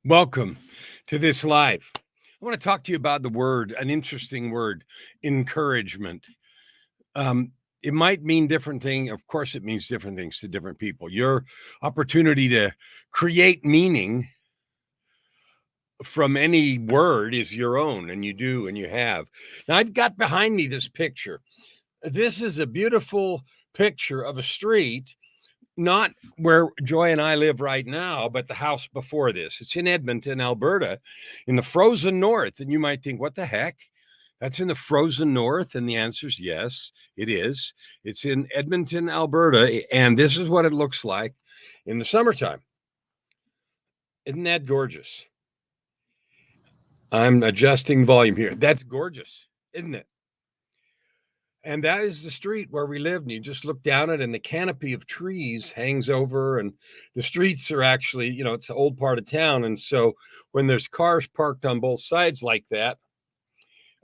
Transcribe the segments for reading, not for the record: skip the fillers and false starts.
Welcome to this live. I want to talk to you about an interesting word, encouragement. Um, it might mean different thing. Of course, it means different things to different people. Your opportunity to create meaning from any word is your own, and you do, and you have. Now, I've got behind me this picture. This is a beautiful picture of a street, not where Joy and I live right now, but the house before this. It's in Edmonton, Alberta, in the frozen north. And you might think, what the heck? That's in the frozen north. And the answer is yes, it is. It's in Edmonton, Alberta. And this is what it looks like in the summertime. Isn't that gorgeous? I'm adjusting volume here. That's gorgeous, isn't it? And that is the street where we live. And you just look down it, and the canopy of trees hangs over. And the streets are actually, it's an old part of town. And so when there's cars parked on both sides like that,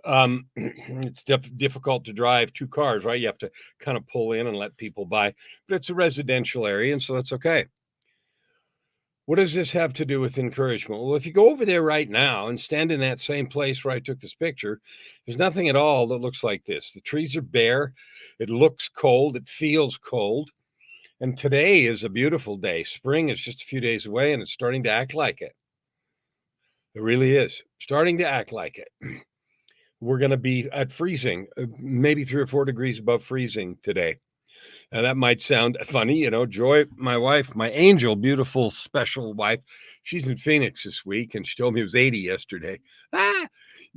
it's difficult to drive two cars, right? You have to kind of pull in and let people by. But it's a residential area, and so that's okay. What does this have to do with encouragement? Well, if you go over there right now and stand in that same place where I took this picture, there's nothing at all that looks like this. The trees are bare. It looks cold. It feels cold. And today is a beautiful day. Spring is just a few days away, and it's starting to act like it. It really is starting to act like it. We're going to be at freezing, maybe 3 or 4 degrees above freezing today. And that might sound funny, Joy, my wife, my angel, beautiful, special wife, she's in Phoenix this week, and she told me it was 80 yesterday.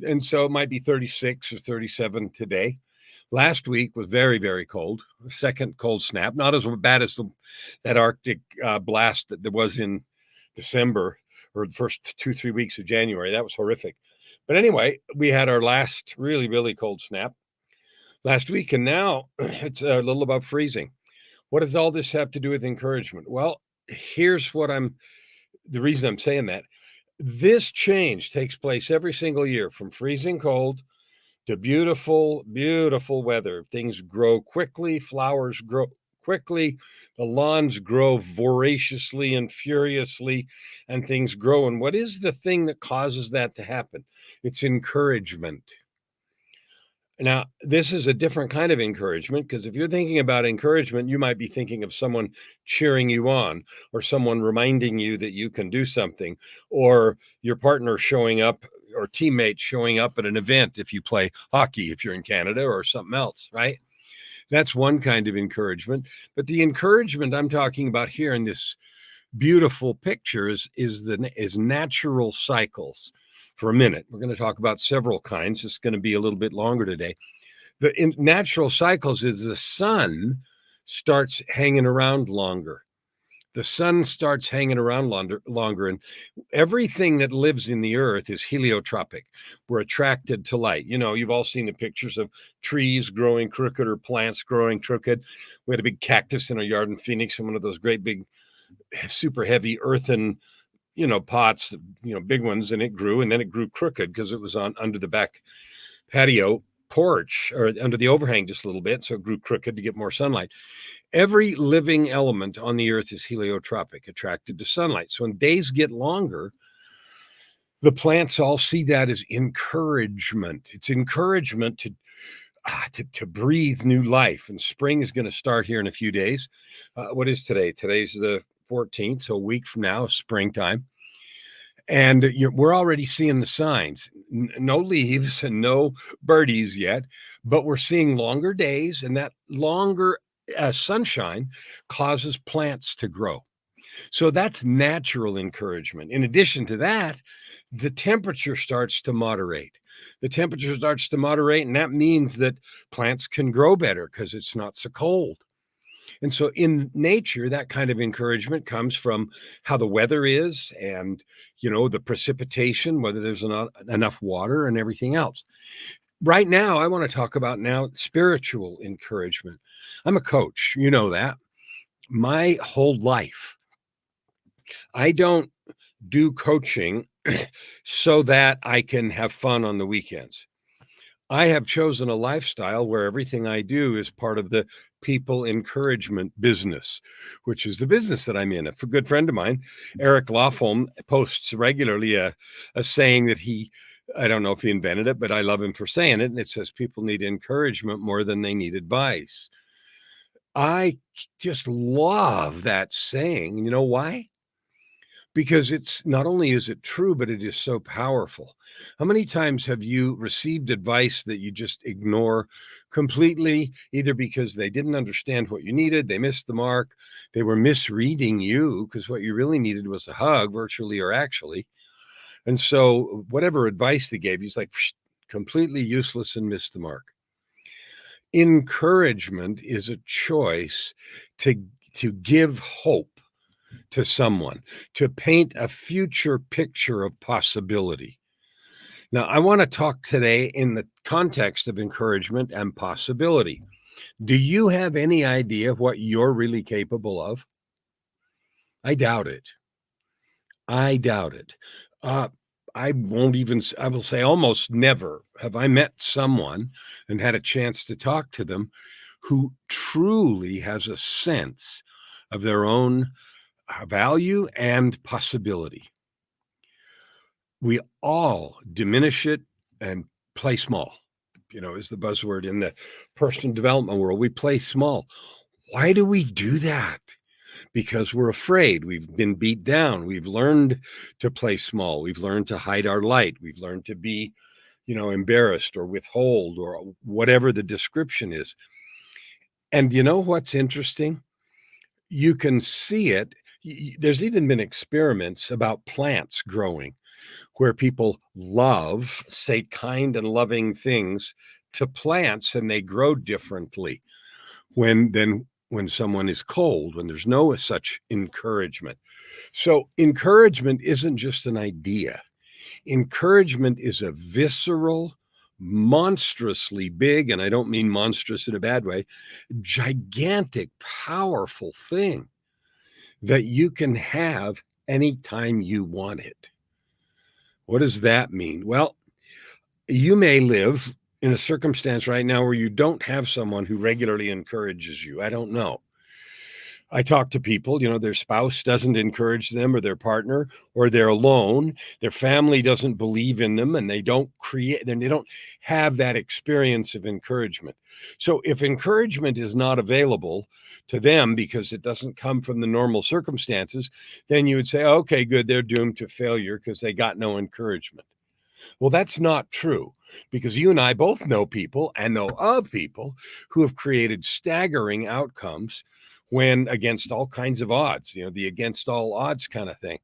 And so it might be 36 or 37 today. Last week was very, very cold. Second cold snap, not as bad as that Arctic blast that there was in December or the first 2-3 weeks of January. That was horrific. But anyway, we had our last really, really cold snap last week, and now it's a little above freezing. What does all this have to do with encouragement? Well, here's the reason I'm saying that. This change takes place every single year, from freezing cold to beautiful, beautiful weather. Things grow quickly, flowers grow quickly, the lawns grow voraciously and furiously, and things grow. And what is the thing that causes that to happen? It's encouragement. Now, this is a different kind of encouragement, because if you're thinking about encouragement, you might be thinking of someone cheering you on, or someone reminding you that you can do something, or your partner showing up, or teammates showing up at an event if you play hockey, if you're in Canada, or something else, right? That's one kind of encouragement. But the encouragement I'm talking about here in this beautiful picture is natural cycles. For a minute, we're going to talk about several kinds. It's going to be a little bit longer today. The natural cycles is the sun starts hanging around longer. The sun starts hanging around longer, and everything that lives in the earth is heliotropic. We're attracted to light. You've all seen the pictures of trees growing crooked or plants growing crooked. We had a big cactus in our yard in Phoenix, and one of those great big, super heavy earthen pots, big ones, and it grew, and then it grew crooked because it was under the back patio porch, or under the overhang just a little bit. So it grew crooked to get more sunlight. Every living element on the earth is heliotropic, attracted to sunlight. So when days get longer, the plants all see that as encouragement. It's encouragement to breathe new life. And spring is going to start here in a few days. What is today? Today's the 14th, so a week from now, springtime. And we're already seeing the signs. No leaves and no birdies yet, but we're seeing longer days, and that longer sunshine causes plants to grow. So that's natural encouragement. In addition to that, the temperature starts to moderate. The temperature starts to moderate, and that means that plants can grow better because it's not so cold. And so in nature, that kind of encouragement comes from how the weather is, and, the precipitation, whether there's not enough water, and everything else. Right now, I want to talk about spiritual encouragement. I'm a coach, that. My whole life, I don't do coaching so that I can have fun on the weekends. I have chosen a lifestyle where everything I do is part of the people encouragement business, which is the business that I'm in. A good friend of mine, Eric Lofholm, posts regularly a saying that I don't know if he invented it, but I love him for saying it. And it says people need encouragement more than they need advice. I just love that saying. You know why? Because it's not only is it true, but it is so powerful. How many times have you received advice that you just ignore completely, either because they didn't understand what you needed, they missed the mark, they were misreading you because what you really needed was a hug, virtually or actually. And so whatever advice they gave you is like completely useless and missed the mark. Encouragement is a choice to give hope to someone, to paint a future picture of possibility. Now, I want to talk today in the context of encouragement and possibility. Do you have any idea what you're really capable of? I doubt it. I doubt it. I will say almost never have I met someone and had a chance to talk to them who truly has a sense of their own value and possibility. We all diminish it and play small, is the buzzword in the personal development world. We play small. Why do we do that? Because we're afraid. We've been beat down. We've learned to play small. We've learned to hide our light. We've learned to be, embarrassed or withhold or whatever the description is. And you know what's interesting? You can see it. There's even been experiments about plants growing where people say kind and loving things to plants and they grow differently when someone is cold, when there's no such encouragement. So encouragement isn't just an idea. Encouragement is a visceral, monstrously big, and I don't mean monstrous in a bad way, gigantic, powerful thing that you can have anytime you want it. What does that mean? Well, you may live in a circumstance right now where you don't have someone who regularly encourages you. I don't know. I talk to people, their spouse doesn't encourage them or their partner, or they're alone. Their family doesn't believe in them and they don't have that experience of encouragement. So if encouragement is not available to them because it doesn't come from the normal circumstances, then you would say, okay, good, they're doomed to failure because they got no encouragement. Well, that's not true, because you and I both know people and know of people who have created staggering outcomes when against all kinds of odds, the against all odds kind of thing.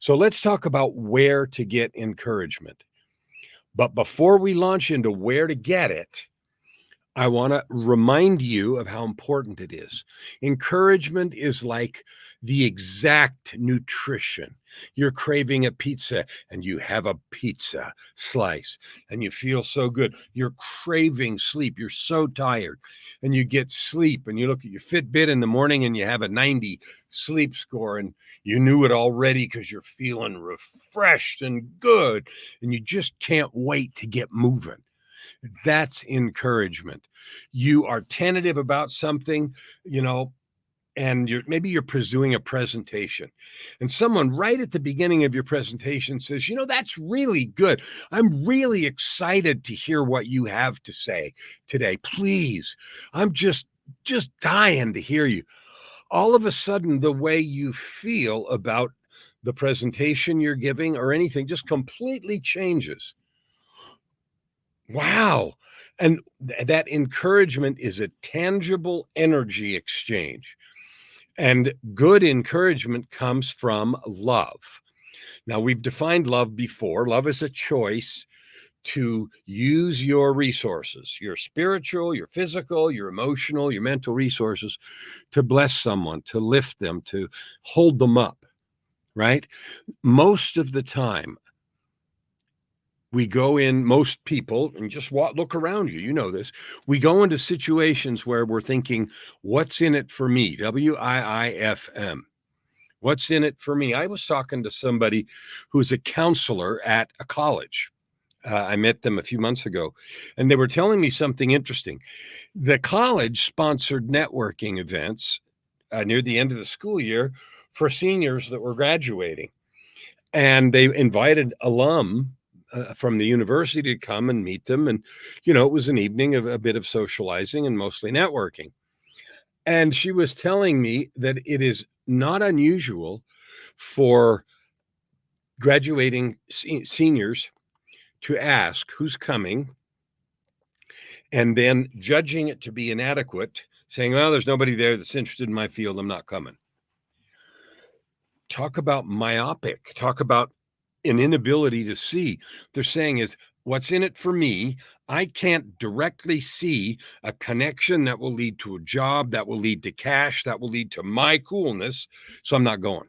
So let's talk about where to get encouragement. But before we launch into where to get it, I want to remind you of how important it is. Encouragement is like the exact nutrition. You're craving a pizza and you have a pizza slice and you feel so good. You're craving sleep. You're so tired and you get sleep and you look at your Fitbit in the morning and you have a 90 sleep score and you knew it already because you're feeling refreshed and good and you just can't wait to get moving. That's encouragement. You are tentative about something, and maybe you're doing a presentation and someone right at the beginning of your presentation says, that's really good. I'm really excited to hear what you have to say today. Please, I'm just dying to hear you. All of a sudden, the way you feel about the presentation you're giving or anything just completely changes. Wow. And that encouragement is a tangible energy exchange. And good encouragement comes from love. Now, we've defined love before. Love is a choice to use your resources, your spiritual, your physical, your emotional, your mental resources to bless someone, to lift them, to hold them up, right? Most of the time, most people, and just look around you, you know this, we go into situations where we're thinking, what's in it for me? WIIFM. What's in it for me? I was talking to somebody who's a counselor at a college, I met them a few months ago, and they were telling me something interesting. The college sponsored networking events near the end of the school year for seniors that were graduating. And they invited alum from the university to come and meet them. And, it was an evening of a bit of socializing and mostly networking. And she was telling me that it is not unusual for graduating seniors to ask who's coming and then judging it to be inadequate, saying, well, there's nobody there that's interested in my field, I'm not coming. Talk about myopic, talk about an inability to see. They're saying is, what's in it for me? I can't directly see a connection that will lead to a job, that will lead to cash, that will lead to my coolness, so I'm not going.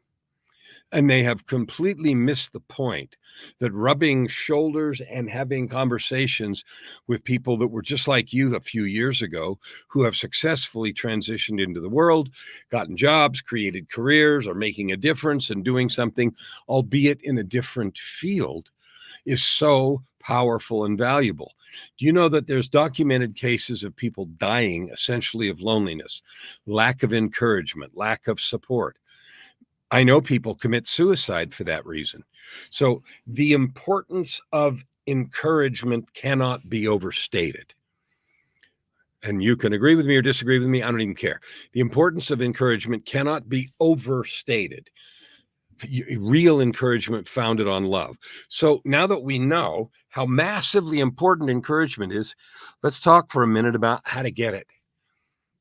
And they have completely missed the point that rubbing shoulders and having conversations with people that were just like you a few years ago, who have successfully transitioned into the world, gotten jobs, created careers, are making a difference and doing something, albeit in a different field, is so powerful and valuable. Do you know that there's documented cases of people dying essentially of loneliness, lack of encouragement, lack of support? I know people commit suicide for that reason. So the importance of encouragement cannot be overstated. And you can agree with me or disagree with me. I don't even care. The importance of encouragement cannot be overstated. Real encouragement founded on love. So now that we know how massively important encouragement is, let's talk for a minute about how to get it.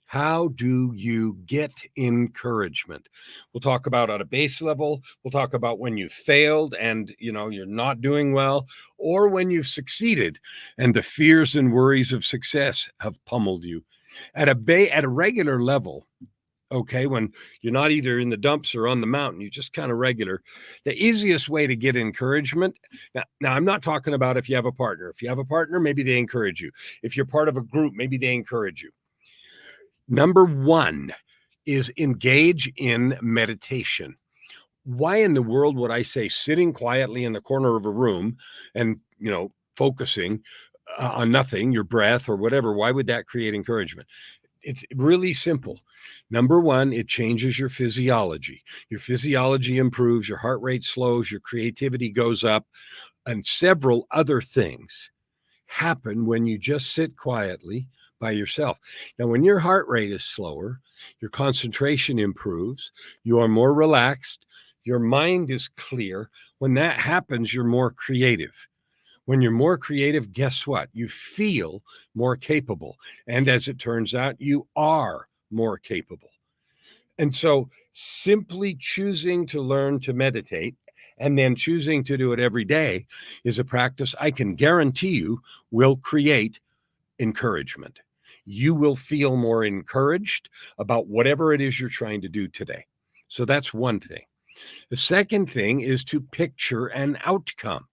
How do you get encouragement? We'll talk about at a base level. We'll talk about when you failed and you're not doing well, or when you've succeeded and the fears and worries of success have pummeled you. At a regular level, okay, when you're not either in the dumps or on the mountain, you're just kind of regular. The easiest way to get encouragement. Now, I'm not talking about if you have a partner. If you have a partner, maybe they encourage you. If you're part of a group, maybe they encourage you. Number one is engage in meditation. Why in the world would I say sitting quietly in the corner of a room and, focusing on nothing, your breath or whatever? Why would that create encouragement? It's really simple. Number one, it changes your physiology. Your physiology improves, your heart rate slows, your creativity goes up, and several other things happen when you just sit quietly by yourself. Now, when your heart rate is slower, your concentration improves, you are more relaxed, your mind is clear. When that happens, you're more creative. When you're more creative, guess what? You feel more capable. And as it turns out, you are more capable. And so simply choosing to learn to meditate and then choosing to do it every day is a practice I can guarantee you will create encouragement. You will feel more encouraged about whatever it is you're trying to do today. So that's one thing. The second thing is to picture an outcome.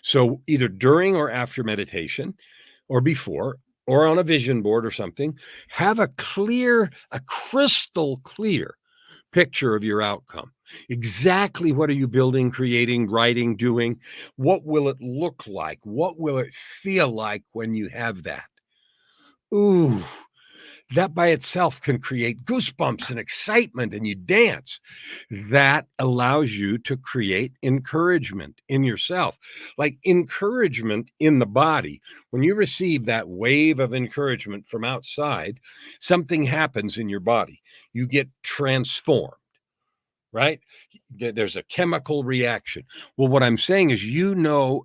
So either during or after meditation or before or on a vision board or something, have a crystal clear picture of your outcome. Exactly what are you building, creating, writing, doing? What will it look like? What will it feel like when you have that? Ooh, that by itself can create goosebumps and excitement, and you dance. That allows you to create encouragement in yourself. Like encouragement in the body. When you receive that wave of encouragement from outside, something happens in your body. You get transformed, right? There's a chemical reaction. Well, what I'm saying is, you now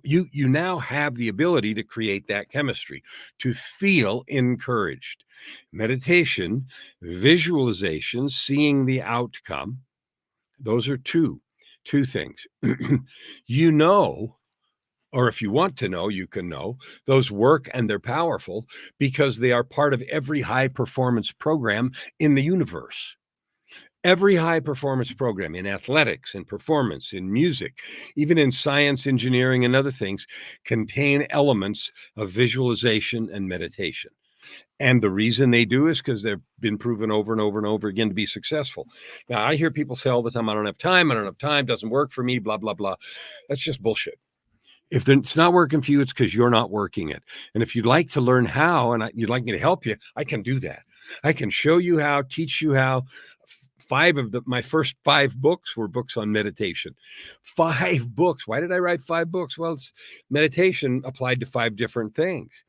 have the ability to create that chemistry, to feel encouraged. Meditation, visualization, seeing the outcome, those are two things. Or if you want to know, you can know those work, and they're powerful because they are part of every high performance program in the universe. Every high performance program in athletics, in performance, in music, even in science, engineering, and other things contain elements of visualization and meditation. And the reason they do is because they've been proven over and over and over again to be successful. Now, I hear people say all the time, I don't have time, doesn't work for me, blah, blah, blah. That's just bullshit. If it's not working for you, it's because you're not working it. And if you'd like to learn how, and you'd like me to help you, I can do that. I can show you how, teach you how. My first 5 books were books on meditation. 5 books. Why did I write 5 books? Well, it's meditation applied to 5 different things,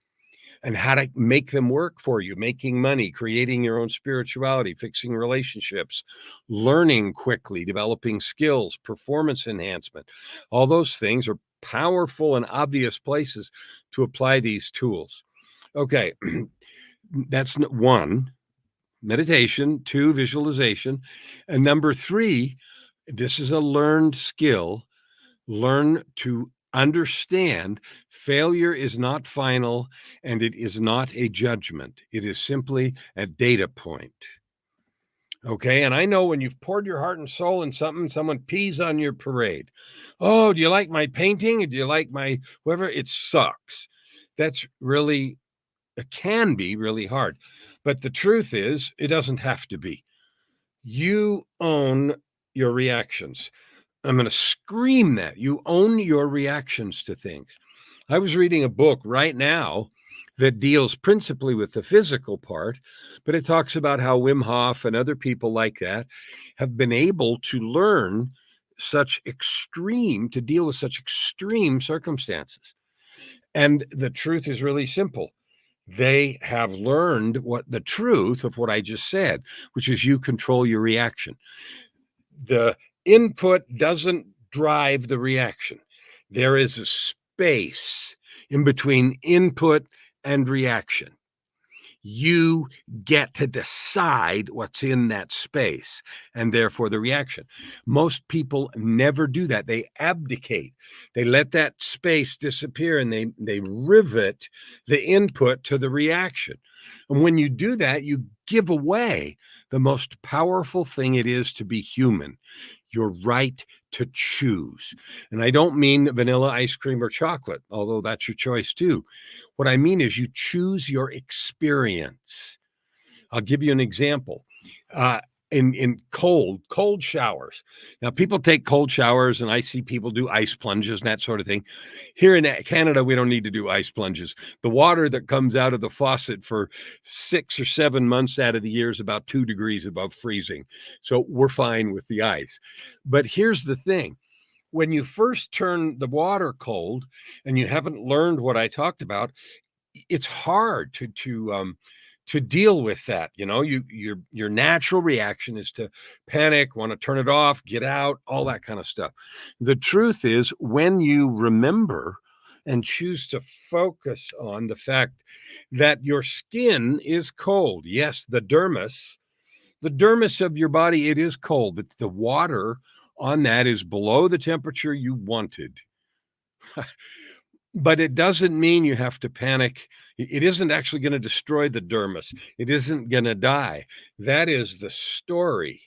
and how to make them work for you, making money, creating your own spirituality, fixing relationships, learning quickly, developing skills, performance enhancement. All those things are powerful and obvious places to apply these tools. Okay, that's 1, meditation, 2, visualization, and number 3, this is a learned skill. Learn to understand failure is not final, and it is not a judgment. It is simply a data point. Okay. And I know when you've poured your heart and soul in something, someone pees on your parade. Oh, do you like my painting? Or do you like my whatever? It sucks. That's really, it can be really hard. But the truth is, it doesn't have to be. You own your reactions. I'm going to scream that. You own your reactions to things. I was reading a book right now that deals principally with the physical part, but it talks about how Wim Hof and other people like that have been able to learn to deal with such extreme circumstances. And the truth is really simple. They have learned the truth of what I just said, which is you control your reaction. The input doesn't drive the reaction. There is a space in between input and reaction. You get to decide what's in that space, and therefore the reaction. Most people never do that. They abdicate. They let that space disappear, and they rivet the input to the reaction. And when you do that, you give away the most powerful thing it is to be human, your right to choose. And I don't mean vanilla ice cream or chocolate, although that's your choice too. What I mean is you choose your experience. I'll give you an example. In cold showers. Now, people take cold showers, and I see people do ice plunges and that sort of thing. Here in Canada, we don't need to do ice plunges. The water that comes out of the faucet for 6 or 7 months out of the year is about 2 degrees above freezing. So we're fine with the ice. But here's the thing. When you first turn the water cold and you haven't learned what I talked about, it's hard to deal with that. Your natural reaction is to panic, want to turn it off, get out, all that kind of stuff. The truth is, when you remember and choose to focus on the fact that your skin is cold, yes, the dermis of your body, it is cold. The water on that is below the temperature you wanted. But it doesn't mean you have to panic. It isn't actually going to destroy the dermis. It isn't going to die. That is the story.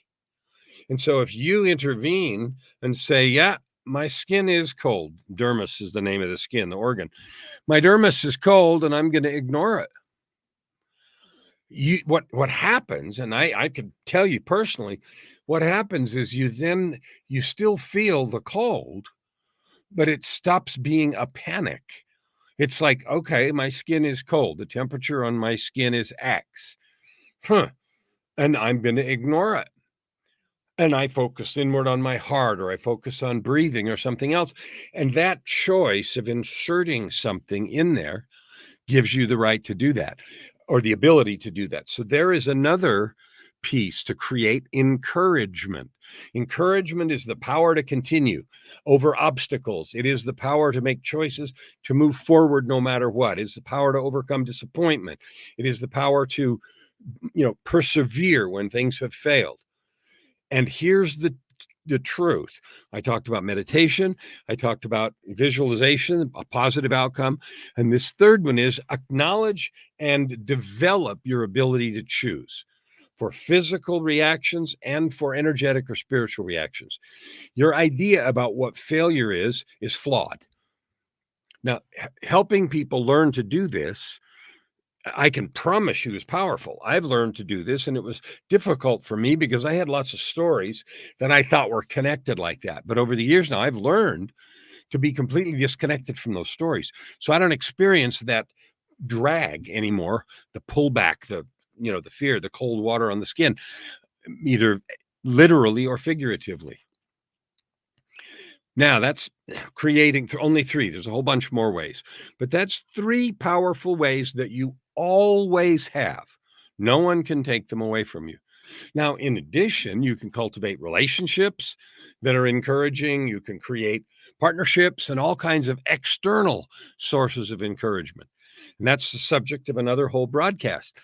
And so if you intervene and say, yeah, my skin is cold. Dermis is the name of the skin, the organ. My dermis is cold, and I'm going to ignore it. What happens, and I could tell you personally, what happens is you still feel the cold, but it stops being a panic. It's like, okay, my skin is cold. The temperature on my skin is X. And I'm going to ignore it. And I focus inward on my heart, or I focus on breathing or something else. And that choice of inserting something in there gives you the right to do that, or the ability to do that. So there is another piece to create encouragement. Encouragement is the power to continue over obstacles. It is the power to make choices, to move forward no matter what. It's the power to overcome disappointment. It is the power to, persevere when things have failed. And here's the truth. I talked about meditation. I talked about visualization, a positive outcome. And this third one is acknowledge and develop your ability to choose for physical reactions and for energetic or spiritual reactions. Your idea about what failure is flawed. Now, helping people learn to do this, I can promise you, is powerful. I've learned to do this, and it was difficult for me because I had lots of stories that I thought were connected like that. But over the years now, I've learned to be completely disconnected from those stories. So I don't experience that drag anymore, the pullback, the fear, the cold water on the skin, either literally or figuratively. Now that's creating only three. There's a whole bunch more ways, but that's three powerful ways that you always have. No one can take them away from you. Now, in addition, you can cultivate relationships that are encouraging. You can create partnerships and all kinds of external sources of encouragement. And that's the subject of another whole broadcast.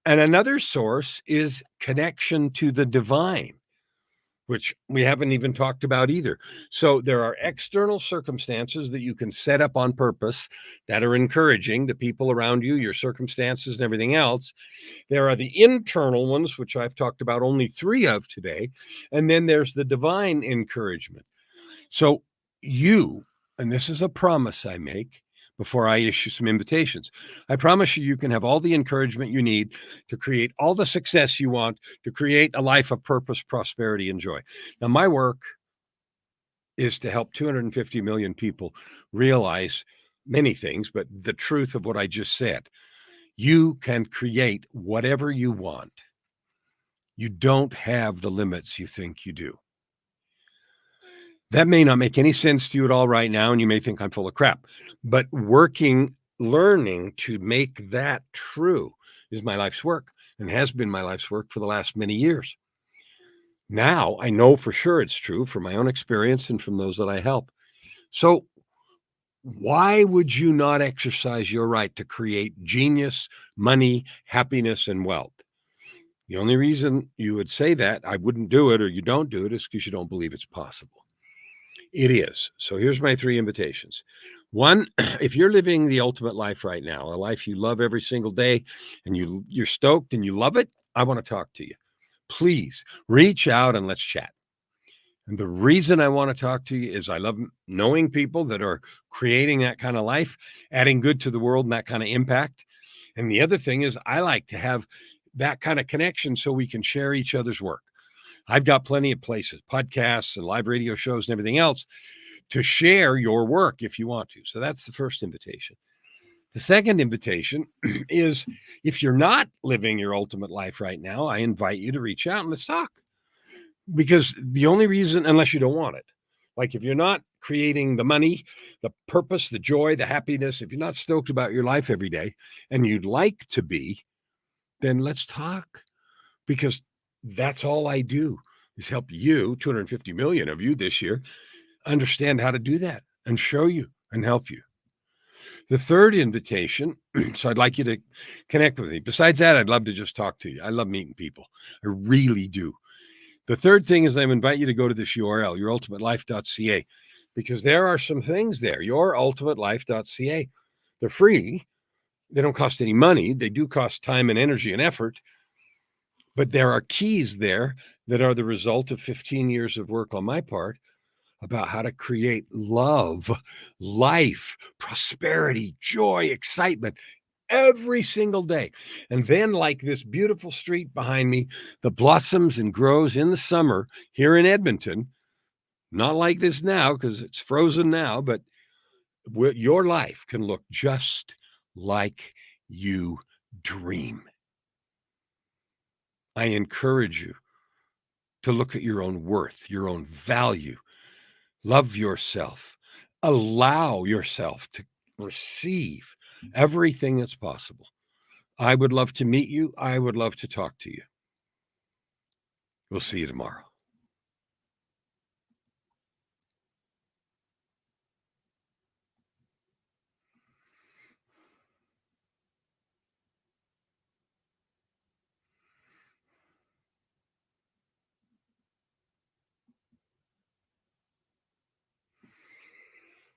And another source is connection to the divine, which we haven't even talked about either. So there are external circumstances that you can set up on purpose that are encouraging the people around you, your circumstances, and everything else. There are the internal ones, which I've talked about only three of today. And then there's the divine encouragement. So and this is a promise I make before I issue some invitations. I promise you can have all the encouragement you need to create all the success you want, to create a life of purpose, prosperity, and joy. Now, my work is to help 250 million people realize many things, but the truth of what I just said. You can create whatever you want. You don't have the limits you think you do. That may not make any sense to you at all right now, and you may think I'm full of crap, but learning to make that true is my life's work and has been my life's work for the last many years. Now I know for sure it's true from my own experience and from those that I help. So why would you not exercise your right to create genius, money, happiness, and wealth? The only reason you would say that I wouldn't do it or you don't do it is because you don't believe it's possible. It is. So here's my three invitations. One, if you're living the ultimate life right now, a life you love every single day, and you're stoked and you love it, I want to talk to you. Please reach out and let's chat. And the reason I want to talk to you is I love knowing people that are creating that kind of life, adding good to the world and that kind of impact. And the other thing is I like to have that kind of connection so we can share each other's work. I've got plenty of places, podcasts and live radio shows and everything else to share your work if you want to. So that's the first invitation. The second invitation is if you're not living your ultimate life right now, I invite you to reach out and let's talk. Because the only reason, unless you don't want it, like if you're not creating the money, the purpose, the joy, the happiness, if you're not stoked about your life every day and you'd like to be, then let's talk, because that's all I do is help you, 250 million of you this year, understand how to do that and show you and help you. The third invitation, so I'd like you to connect with me. Besides that, I'd love to just talk to you. I love meeting people. I really do. The third thing is I invite you to go to this URL, yourultimatelife.ca, because there are some things there, yourultimatelife.ca. They're free. They don't cost any money. They do cost time and energy and effort. But there are keys there that are the result of 15 years of work on my part about how to create love, life, prosperity, joy, excitement every single day. And then, like this beautiful street behind me that blossoms and grows in the summer here in Edmonton, not like this now because it's frozen now, but your life can look just like you dream. I encourage you to look at your own worth, your own value, love yourself, allow yourself to receive everything that's possible. I would love to meet you. I would love to talk to you. We'll see you tomorrow.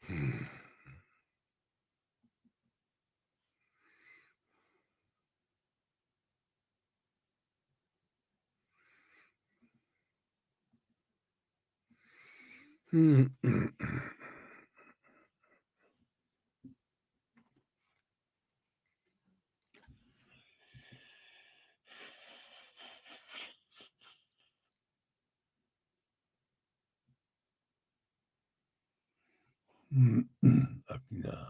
Hmm. Hmm. Yeah.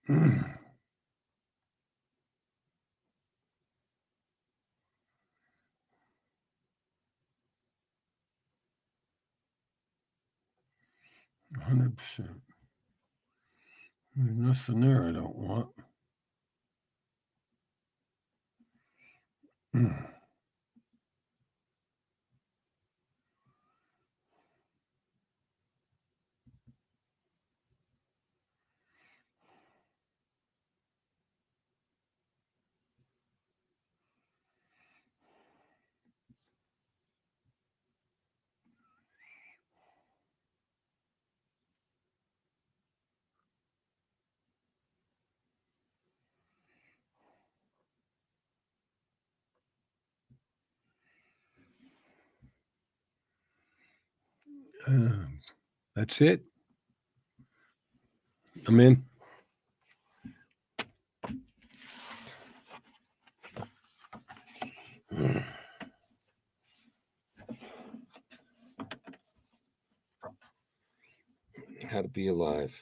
Hmm. 100%. There's nothing there I don't want. That's it. I'm in. How to be alive.